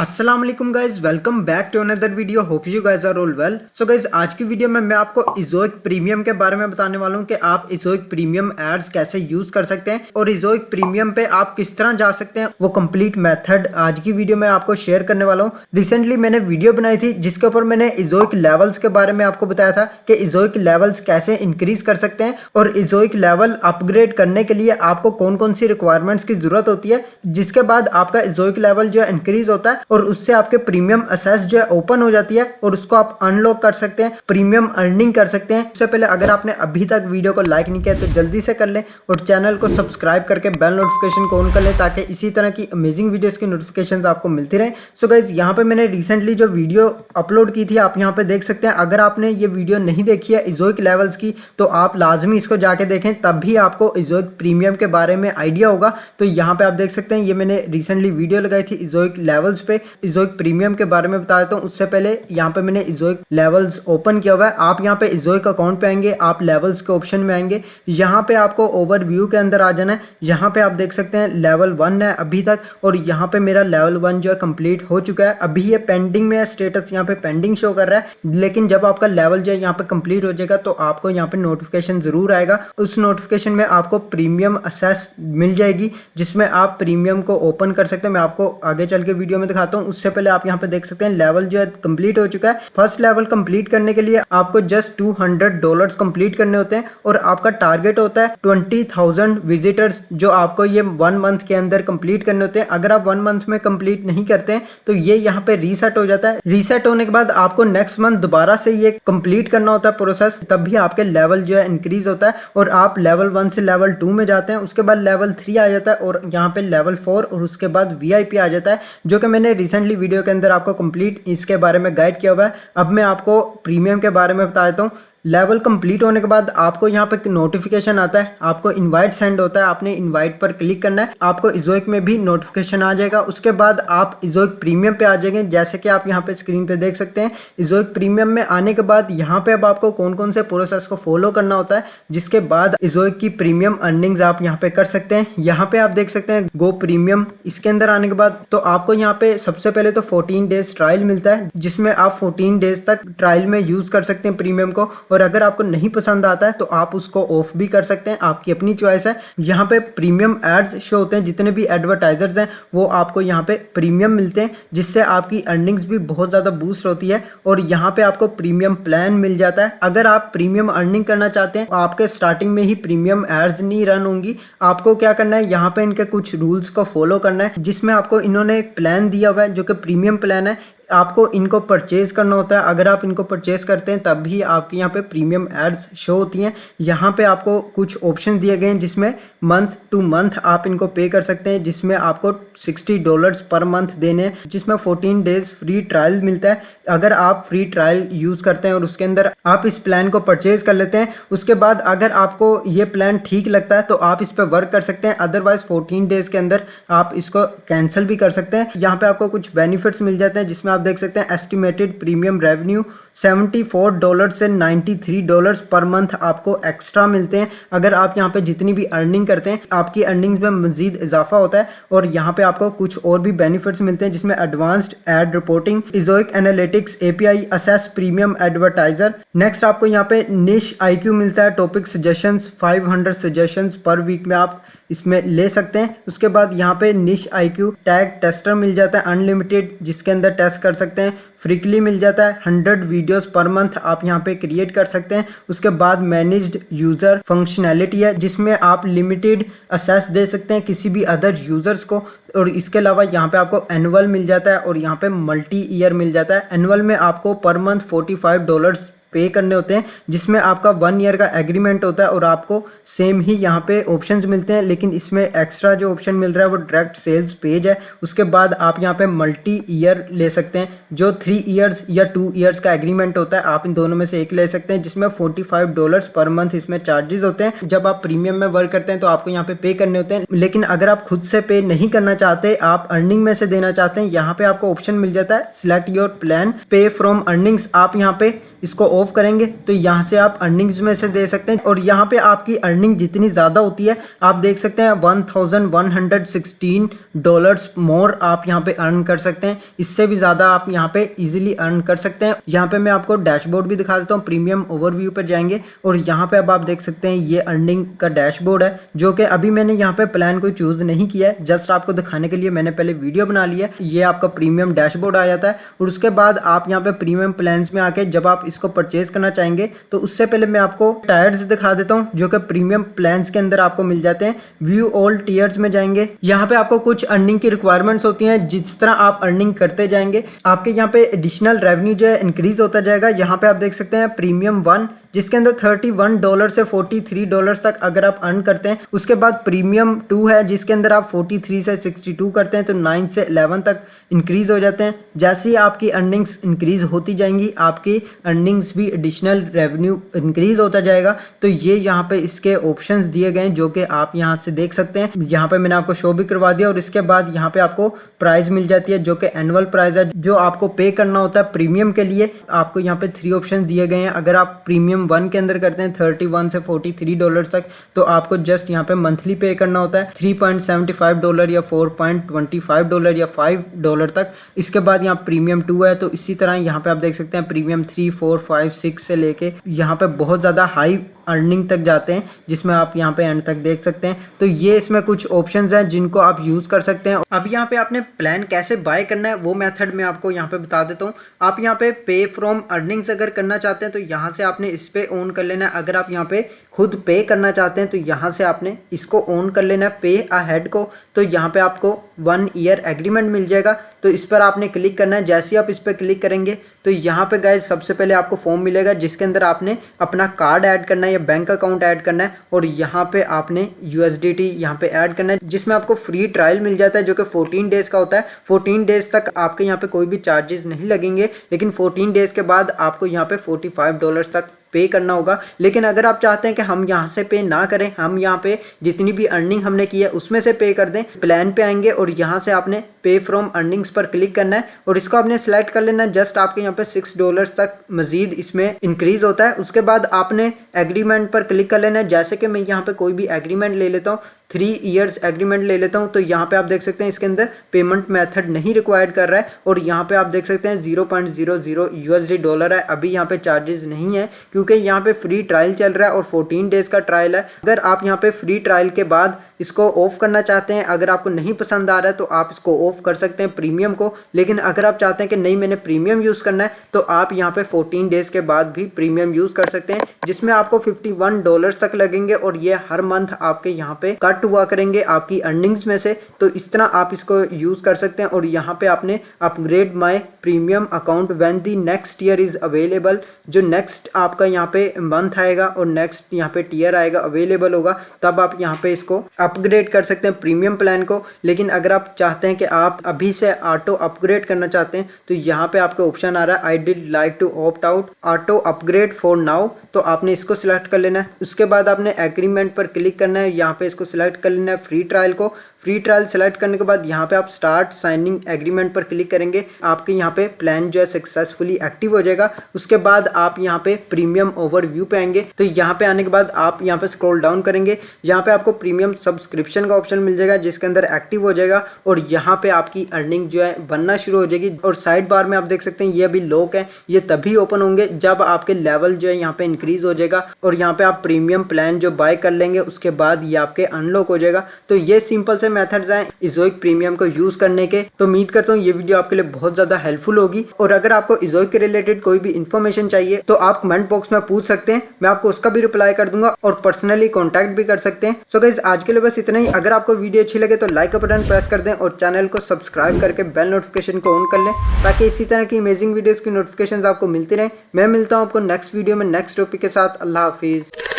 अस्सलाम वालेकुम guys, welcome back to another video. Hope you guys are all well. So guys, आज की video में मैं आपको इज़ोइक प्रीमियम के बारे में बताने वाला हूं कि आप इज़ोइक प्रीमियम एड्स कैसे यूज कर सकते हैं और इज़ोइक प्रीमियम पे आप किस तरह जा सकते हैं, वो कंप्लीट मेथड आज की वीडियो में आपको शेयर करने वाला हूँ। रिसेंटली मैंने वीडियो बनाई थी जिसके ऊपर मैंने इज़ोइक लेवल्स के बारे में आपको बताया था कि इज़ोइक लेवल्स कैसे इंक्रीज कर सकते हैं और इज़ोइक लेवल अपग्रेड करने के लिए आपको कौन कौन सी रिक्वायरमेंट्स की जरूरत होती है, जिसके बाद आपका इज़ोइक लेवल जो है इंक्रीज होता है और उससे आपके प्रीमियम असेस जो है ओपन हो जाती है और उसको आप अनलॉक कर सकते हैं, प्रीमियम अर्निंग कर सकते हैं। उससे पहले अगर आपने अभी तक वीडियो को लाइक नहीं किया तो जल्दी से कर लें और चैनल को सब्सक्राइब करके बेल नोटिफिकेशन को ऑन कर लें ताकि इसी तरह की अमेजिंग वीडियोस की नोटिफिकेशंस आपको मिलती रहे। सो गाइज, यहाँ पे मैंने रिसेंटली जो वीडियो अपलोड की थी आप यहाँ पे देख सकते हैं। अगर आपने ये वीडियो नहीं देखी है इज़ोइक लेवल्स की तो आप लाजमी इसको जाके देखें, तब भी आपको इज़ोइक प्रीमियम के बारे में आइडिया होगा। तो यहाँ पे आप देख सकते हैं, ये मैंने रिसेंटली वीडियो लगाई थी इज़ोइक लेवल्स पे। इज़ोइक प्रीमियम के बारे में बता देता हूँ। उससे पहले यहाँ पे मैंने इज़ोइक लेवल्स ओपन किया हुआ है। आप यहाँ पे इज़ोइक अकाउंट पे आएंगे, आप लेवल्स के ऑप्शन में आएंगे, यहाँ पे आपको ओवरव्यू के अंदर आ जाना है। यहाँ पे आप देख सकते हैं लेवल 1 है अभी तक और यहाँ पे मेरा लेवल 1 जो है कंप्लीट हो चुका है। अभी ये पेंडिंग में है, स्टेटस यहाँ पे पेंडिंग शो कर रहा है, लेकिन जब आपका लेवल जो है यहाँ पे कंप्लीट हो जाएगा तो आपको यहाँ पे नोटिफिकेशन जरूर आएगा। उस नोटिफिकेशन में आपको प्रीमियम असेस मिल जाएगी जिसमें आप प्रीमियम को ओपन कर सकते हैं। मैं आपको आगे चल के वीडियो में दिखाता हूँ। उससे पहले आप यहाँ पे देख सकते हैं लेवल जो है कंप्लीट हो चुका है। फर्स्ट लेवल कंप्लीट करने के लिए आपको जस्ट $200 कंप्लीट करने होते हैं और आपका टारगेट होता है 20,000 विजिटर्स जो आपको ये 1 मंथ के अंदर कंप्लीट करने होते हैं। अगर आप 1 मंथ में कंप्लीट नहीं करते हैं तो ये यहाँ पे रीसेट हो जाता है। रीसेट होने के बाद आपको नेक्स्ट मंथ दोबारा से ये कंप्लीट करना होता है प्रोसेस, तब भी आपके लेवल जो है इंक्रीज होता है और आप लेवल 1 से लेवल 2 में जाते हैं। उसके बाद लेवल 3 आ जाता है और यहाँ पे लेवल 4 और उसके बाद VIP आ जाता है, जो कि मैंने रिसेंटली वीडियो के अंदर आपको कंप्लीट इसके बारे में गाइड किया हुआ है। अब मैं आपको प्रीमियम के बारे में बता देता हूँ। लेवल कंप्लीट होने के बाद आपको यहाँ पे नोटिफिकेशन आता है, आपको इनवाइट सेंड होता है, आपने इनवाइट पर क्लिक करना है, आपको इज़ोइक में भी नोटिफिकेशन आ जाएगा। उसके बाद आप इज़ोइक प्रीमियम पे आ जाएंगे, जैसे कि आप यहाँ पे स्क्रीन पे देख सकते हैं। इज़ोइक प्रीमियम में आने के बाद यहाँ पे अब आपको कौन कौन से प्रोसेस को फॉलो करना होता है, जिसके बाद इज़ोइक की प्रीमियम अर्निंग्स आप यहाँ पे कर सकते हैं। यहाँ पे आप देख सकते हैं गो प्रीमियम। इसके अंदर आने के बाद तो आपको यहाँ पे सबसे पहले तो 14 डेज ट्रायल मिलता है, जिसमें आप 14 डेज तक ट्रायल में यूज कर सकते हैं प्रीमियम को। और अगर आपको नहीं पसंद आता है तो आप उसको ऑफ भी कर सकते हैं, आपकी अपनी चॉइस है। यहाँ पे प्रीमियम एड्स शो होते हैं, जितने भी एडवर्टाइजर्स हैं वो आपको यहाँ पे प्रीमियम मिलते हैं, जिससे आपकी अर्निंग्स भी बहुत ज़्यादा बूस्ट होती है। और यहाँ पे आपको प्रीमियम प्लान मिल जाता है। अगर आप प्रीमियम अर्निंग करना चाहते हैं तो आपके स्टार्टिंग में ही प्रीमियम एड्स नहीं रन होंगी। आपको क्या करना है, यहाँ पे इनके कुछ रूल्स को फॉलो करना है, जिसमें आपको इन्होंने एक प्लान दिया हुआ है जो कि प्रीमियम प्लान है। आपको इनको परचेज करना होता है। अगर आप इनको परचेज करते हैं तब भी आपके यहाँ पे प्रीमियम एड्स शो होती हैं। यहाँ पे आपको कुछ ऑप्शन दिए गए हैं जिसमें मंथ टू मंथ आप इनको पे कर सकते हैं, जिसमें आपको $60 पर मंथ देने हैं, जिसमें 14 डेज फ्री ट्रायल मिलता है। अगर आप फ्री ट्रायल यूज़ करते हैं और उसके अंदर आप इस प्लान को परचेज कर लेते हैं, उसके बाद अगर आपको ये प्लान ठीक लगता है तो आप इस पर वर्क कर सकते हैं। अदरवाइज 14 डेज के अंदर आप इसको कैंसिल भी कर सकते हैं। यहाँ पे आपको कुछ बेनिफिट्स मिल जाते हैं, जिसमें आप देख सकते हैं एस्टिमेटेड प्रीमियम रेवेन्यू $74 से $93 पर मंथ आपको एक्स्ट्रा मिलते हैं। अगर आप यहाँ पे जितनी भी अर्निंग करते हैं आपकी अर्निंग्स में मजीद इजाफा होता है। और यहाँ पे आपको कुछ और भी बेनिफिट्स मिलते हैं, जिसमें advanced ad reporting, Ezoic analytics API, access premium advertiser. Next आपको यहाँ पे निश IQ मिलता है, topic suggestions 500 suggestions per week में आप इसमें ले सकते हैं। उसके बाद यहाँ पे निश IQ टैग टेस्टर मिल जाता है अनलिमिटेड, जिसके अंदर टेस्ट कर सकते हैं। फ्रीकली मिल जाता है 100 वीडियोस पर मंथ आप यहाँ पे क्रिएट कर सकते हैं। उसके बाद मैनेज्ड यूज़र फंक्शनैलिटी है, जिसमें आप लिमिटेड असेस दे सकते हैं किसी भी अदर यूज़र्स को। और इसके अलावा यहाँ पे आपको एनुअल मिल जाता है और यहाँ पे मल्टी ईयर मिल जाता है। एनुअल में आपको पर मंथ $45 पे करने होते हैं, जिसमें आपका 1 ईयर का एग्रीमेंट होता है और आपको सेम ही यहाँ पे ऑप्शंस मिलते हैं। लेकिन इसमें एक्स्ट्रा जो ऑप्शन मिल रहा है वो डायरेक्ट सेल्स पेज है। उसके बाद आप यहाँ पे मल्टी ईयर ले सकते हैं, जो 3 ईयर्स या 2 ईयर्स का एग्रीमेंट होता है। आप इन दोनों में से एक ले सकते हैं, जिसमें $45 पर मंथ इसमें चार्जेस होते हैं। जब आप प्रीमियम में वर्क करते हैं तो आपको यहाँ पे करने होते हैं। लेकिन अगर आप खुद से पे नहीं करना चाहते, आप अर्निंग में से देना चाहते हैं, यहाँ पे आपको ऑप्शन मिल जाता है सिलेक्ट योर प्लान पे फ्रॉम अर्निंग्स। आप यहाँ पे इसको ऑफ करेंगे तो यहाँ से आप अर्निंग्स में से दे सकते हैं और यहाँ पे आपकी अर्निंग जितनी ज़्यादा होती है आप देख सकते हैं $1116 मोर आप यहाँ पे अर्न कर सकते हैं। इससे भी ज़्यादा आप यहाँ पे इजीली अर्न कर सकते हैं। यहाँ पे मैं आपको डैशबोर्ड भी दिखा देता हूँ। प्रीमियम ओवरव्यू पर जाएंगे और यहाँ पे अब आप देख सकते हैं ये अर्निंग का डैशबोर्ड है, जो कि अभी मैंने यहाँ पे प्लान कोई चूज नहीं किया है, जस्ट आपको दिखाने के लिए मैंने पहले वीडियो बना ली है। ये आपका प्रीमियम डैशबोर्ड आ जाता है और उसके बाद आप यहाँ पे प्रीमियम प्लान्स में आके जब आप इसको परचेज करना चाहेंगे तो उससे पहले मैं आपको टायर्स दिखा देता हूँ जो कि प्रीमियम प्लान्स के अंदर आपको मिल जाते हैं। व्यू ऑल टियर्स में जाएंगे, यहाँ पे आपको कुछ अर्निंग की रिक्वायरमेंट्स होती हैं। जिस तरह आप अर्निंग करते जाएंगे आपके यहाँ पे एडिशनल रेवेन्यू जो है इंक्रीज होता जाएगा। यहाँ पे आप देख सकते हैं प्रीमियम 1 जिसके अंदर $31 से $43 तक अगर आप अर्न करते हैं। उसके बाद प्रीमियम 2 है जिसके अंदर आप 43 से 62 करते हैं तो 9 से 11 तक इंक्रीज हो जाते हैं। जैसे ही आपकी अर्निंग्स इंक्रीज होती जाएंगी आपकी अर्निंग्स भी एडिशनल रेवेन्यू इंक्रीज होता जाएगा। तो ये यहाँ पे इसके ऑप्शंस दिए गए हैं जो कि आप यहाँ से देख सकते हैं। यहाँ पे मैंने आपको शो भी करवा दिया और इसके बाद यहाँ पे आपको प्राइस मिल जाती है जो कि एनुअल प्राइस है जो आपको पे करना होता है प्रीमियम के लिए। आपको यहाँ पे 3 ऑप्शन दिए गए हैं। अगर आप प्रीमियम 1 के अंदर करते हैं $31 से $43 तक तो आपको जस्ट यहाँ पे मंथली पे करना होता है $3.75 या $4.25 या $5 तक। इसके बाद यहाँ प्रीमियम 2 है तो इसी तरह यहाँ पे आप देख सकते हैं प्रीमियम 3, 4, 5, 6 से लेके यहाँ पे बहुत ज़्यादा हाई अर्निंग तक जाते हैं जिसमें आप यहाँ पे एंड तक देख सकते हैं। तो ये इसमें कुछ ऑप्शंस हैं जिनको आप यूज़ कर सकते हैं। अब यहाँ पे आपने प्लान कैसे बाय करना है वो मेथड मैं आपको यहाँ पे बता देता हूँ। आप यहाँ पे पे फ्रॉम अर्निंग्स अगर करना चाहते हैं तो यहाँ से आपने इस पे ऑन कर लेना है। अगर आप यहाँ पे खुद पे करना चाहते हैं तो यहाँ से आपने इसको ऑन कर लेना है पे अहेड को। तो यहाँ पे आपको 1 ईयर एग्रीमेंट मिल जाएगा तो इस पर आपने क्लिक करना है। जैसे ही आप इस पर क्लिक करेंगे तो यहाँ पे गाइस सबसे पहले आपको फॉर्म मिलेगा जिसके अंदर आपने अपना कार्ड ऐड करना है या बैंक अकाउंट ऐड करना है और यहाँ पे आपने USDT यहाँ पे ऐड करना है जिसमें आपको फ्री ट्रायल मिल जाता है जो कि 14 डेज का होता है। 14 डेज तक आपके यहाँ पे कोई भी चार्जेस नहीं लगेंगे लेकिन 14 डेज के बाद आपको यहाँ पे $45 तक पे करना होगा। लेकिन अगर आप चाहते हैं कि हम यहाँ से पे ना करें, हम यहाँ पे जितनी भी अर्निंग हमने की है उसमें से पे कर दें, प्लान पे आएंगे और यहाँ से आपने पे फ्रॉम अर्निंग्स पर क्लिक करना है और इसको आपने सेलेक्ट कर लेना है। जस्ट आपके यहाँ पे $6 तक मजीद इसमें इंक्रीज होता है। उसके बाद आपने एग्रीमेंट पर क्लिक कर लेना है। जैसे कि मैं यहाँ पे कोई भी एग्रीमेंट ले लेता हूँ, 3 इयर्स एग्रीमेंट ले लेता हूँ तो यहाँ पे आप देख सकते हैं इसके अंदर पेमेंट मेथड नहीं रिक्वायर्ड कर रहा है और यहाँ पे आप देख सकते हैं $0.00 है। अभी यहाँ पे चार्जेस नहीं है क्योंकि यहाँ पे फ्री ट्रायल चल रहा है और 14 डेज का ट्रायल है। अगर आप यहाँ पे फ्री ट्रायल के बाद इसको ऑफ करना चाहते हैं, अगर आपको नहीं पसंद आ रहा है तो आप इसको ऑफ कर सकते हैं प्रीमियम को। लेकिन अगर आप चाहते हैं कि नहीं मैंने प्रीमियम यूज़ करना है तो आप यहाँ पे 14 डेज के बाद भी प्रीमियम यूज़ कर सकते हैं जिसमें आपको $51 तक लगेंगे और ये हर मंथ आपके यहाँ पे कट हुआ करेंगे आपकी अर्निंग्स में से। तो इस तरह आप इसको यूज़ कर सकते हैं और यहाँ पे आपने upgrade my premium account when the next year is available, जो नेक्स्ट आपका यहाँ पे मंथ आएगा और नेक्स्ट यहाँ पे टीयर आएगा अवेलेबल होगा तब आप यहाँ पे इसको अपग्रेड कर सकते हैं प्रीमियम प्लान को। लेकिन अगर आप चाहते हैं कि आप अभी से ऑटो अपग्रेड करना चाहते हैं तो यहाँ पे आपका ऑप्शन आ रहा है I did like to opt out auto upgrade for now, तो आपने इसको सिलेक्ट कर लेना है। उसके बाद आपने एग्रीमेंट पर क्लिक करना है, यहाँ पे इसको सिलेक्ट कर लेना है फ्री ट्रायल को। फ्री ट्रायल सेलेक्ट करने के बाद यहाँ पे आप स्टार्ट साइनिंग एग्रीमेंट पर क्लिक करेंगे, आपके यहाँ पे प्लान जो है सक्सेसफुली एक्टिव हो जाएगा। उसके बाद आप यहाँ पे प्रीमियम ओवरव्यू पे आएंगे तो यहाँ पे आने के बाद आप यहाँ पे स्क्रॉल डाउन करेंगे, यहाँ पे आपको प्रीमियम सब्सक्रिप्शन का ऑप्शन मिल जाएगा जिसके अंदर एक्टिव हो जाएगा और यहाँ पे आपकी अर्निंग जो है बनना शुरू हो जाएगी। और साइड बार में आप देख सकते हैं ये अभी लॉक है, ये तभी ओपन होंगे जब आपके लेवल जो है यहाँ पे इंक्रीज हो जाएगा और यहाँ पे आप प्रीमियम प्लान जो बाय कर लेंगे उसके बाद ये आपके अनलॉक हो जाएगा। तो ये सिंपल से मेथड्स हैं इज़ोइक प्रीमियम को यूज करने के। तो उम्मीद करता हूँ ये वीडियो आपके लिए बहुत ज्यादा हेल्पफुल होगी और अगर आपको इज़ोइक के रिलेटेड कोई भी इन्फॉर्मेशन चाहिए तो आप कमेंट बॉक्स में पूछ सकते हैं, मैं आपको उसका भी रिप्लाई कर दूंगा और पर्सनली कॉन्टैक्ट भी कर सकते हैं। सो गाइस आज के लिए बस इतना ही। अगर आपको वीडियो अच्छी लगे तो लाइक का बटन प्रेस कर दें और चैनल को सब्सक्राइब करके बेल नोटिफिकेशन को ऑन कर लें ताकि इसी तरह की अमेजिंग वीडियोस की नोटिफिकेशंस आपको मिलती रहे। मैं मिलता हूँ आपको नेक्स्ट वीडियो में नेक्स्ट टॉपिक के साथ। अल्लाह हाफिज।